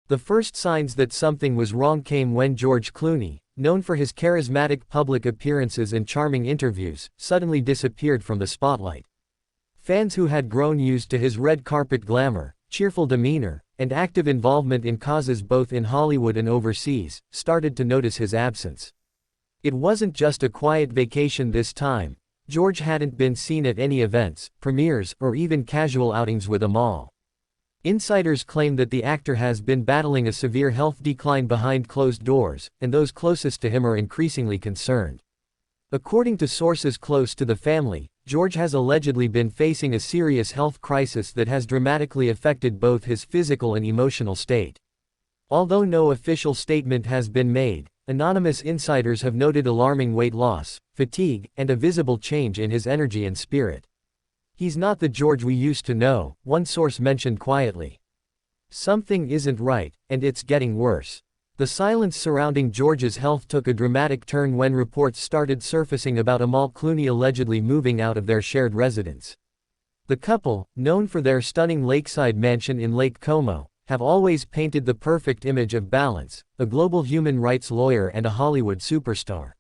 The first signs that something was wrong came when George Clooney, known for his charismatic public appearances and charming interviews, suddenly disappeared from the spotlight. Fans who had grown used to his red carpet glamour, cheerful demeanor, and active involvement in causes both in Hollywood and overseas, started to notice his absence. It wasn't just a quiet vacation this time. George hadn't been seen at any events, premieres, or even casual outings with Amal. Insiders claim that the actor has been battling a severe health decline behind closed doors, and those closest to him are increasingly concerned. According to sources close to the family, George has allegedly been facing a serious health crisis that has dramatically affected both his physical and emotional state. Although no official statement has been made, anonymous insiders have noted alarming weight loss, fatigue, and a visible change in his energy and spirit. "He's not the George we used to know," one source mentioned quietly. "Something isn't right, and it's getting worse." The silence surrounding George's health took a dramatic turn when reports started surfacing about Amal Clooney allegedly moving out of their shared residence. The couple, known for their stunning lakeside mansion in Lake Como, have always painted the perfect image of balance, a global human rights lawyer and a Hollywood superstar.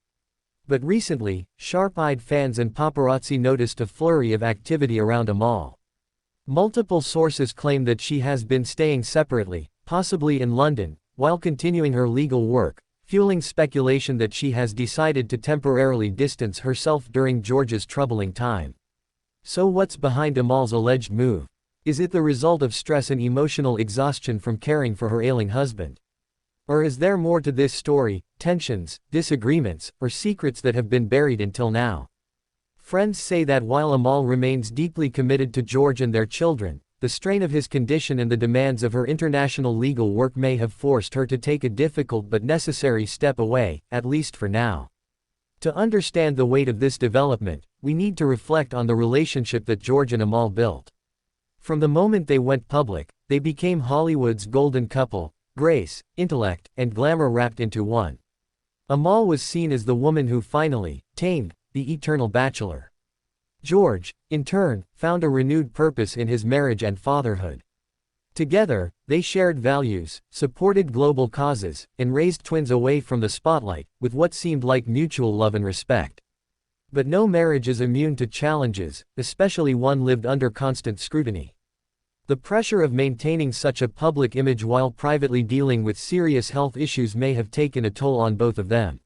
But recently, sharp-eyed fans and paparazzi noticed a flurry of activity around Amal. Multiple sources claim that she has been staying separately, possibly in London, while continuing her legal work, fueling speculation that she has decided to temporarily distance herself during George's troubling time. So what's behind Amal's alleged move? Is it the result of stress and emotional exhaustion from caring for her ailing husband? Or is there more to this story, tensions, disagreements, or secrets that have been buried until now? Friends say that while Amal remains deeply committed to George and their children, the strain of his condition and the demands of her international legal work may have forced her to take a difficult but necessary step away, at least for now. To understand the weight of this development, we need to reflect on the relationship that George and Amal built. From the moment they went public, they became Hollywood's golden couple, grace, intellect, and glamour wrapped into one. Amal was seen as the woman who finally tamed the eternal bachelor. George, in turn, found a renewed purpose in his marriage and fatherhood. Together, they shared values, supported global causes, and raised twins away from the spotlight, with what seemed like mutual love and respect. But no marriage is immune to challenges, especially one lived under constant scrutiny. The pressure of maintaining such a public image while privately dealing with serious health issues may have taken a toll on both of them.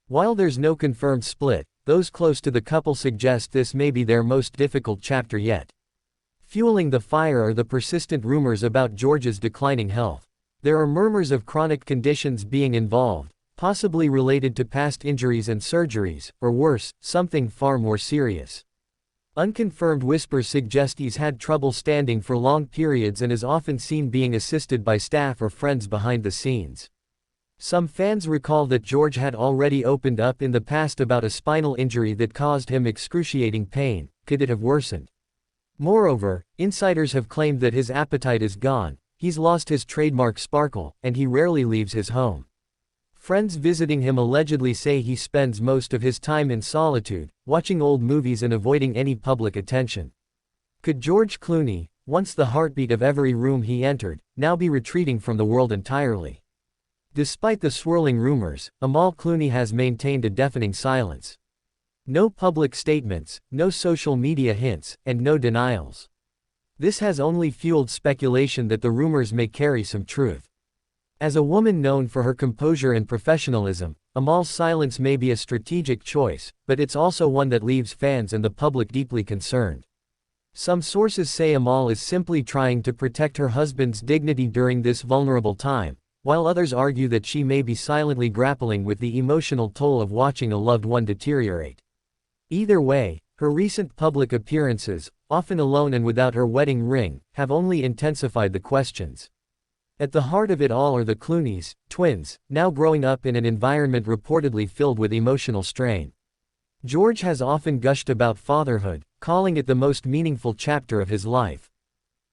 While there's no confirmed split, those close to the couple suggest this may be their most difficult chapter yet. Fueling the fire are the persistent rumors about George's declining health. There are murmurs of chronic conditions being involved, possibly related to past injuries and surgeries, or worse, something far more serious. Unconfirmed whispers suggest he's had trouble standing for long periods and is often seen being assisted by staff or friends behind the scenes. Some fans recall that George had already opened up in the past about a spinal injury that caused him excruciating pain, could it have worsened. Moreover, insiders have claimed that his appetite is gone, he's lost his trademark sparkle, and he rarely leaves his home. Friends visiting him allegedly say he spends most of his time in solitude, watching old movies and avoiding any public attention. Could George Clooney, once the heartbeat of every room he entered, now be retreating from the world entirely? Despite the swirling rumors, Amal Clooney has maintained a deafening silence. No public statements, no social media hints, and no denials. This has only fueled speculation that the rumors may carry some truth. As a woman known for her composure and professionalism, Amal's silence may be a strategic choice, but it's also one that leaves fans and the public deeply concerned. Some sources say Amal is simply trying to protect her husband's dignity during this vulnerable time, while others argue that she may be silently grappling with the emotional toll of watching a loved one deteriorate. Either way, her recent public appearances, often alone and without her wedding ring, have only intensified the questions. At the heart of it all are the Clooneys, twins, now growing up in an environment reportedly filled with emotional strain. George has often gushed about fatherhood, calling it the most meaningful chapter of his life.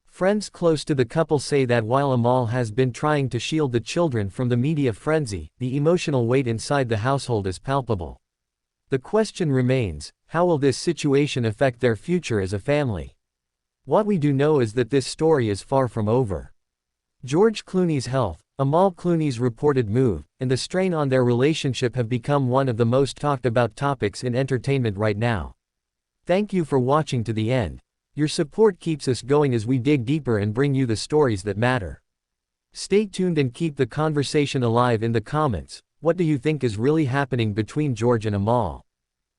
Friends close to the couple say that while Amal has been trying to shield the children from the media frenzy, the emotional weight inside the household is palpable. The question remains, how will this situation affect their future as a family? What we do know is that this story is far from over. George Clooney's health, Amal Clooney's reported move, and the strain on their relationship have become one of the most talked about topics in entertainment right now. Thank you for watching to the end. Your support keeps us going as we dig deeper and bring you the stories that matter. Stay tuned and keep the conversation alive in the comments. What do you think is really happening between George and Amal?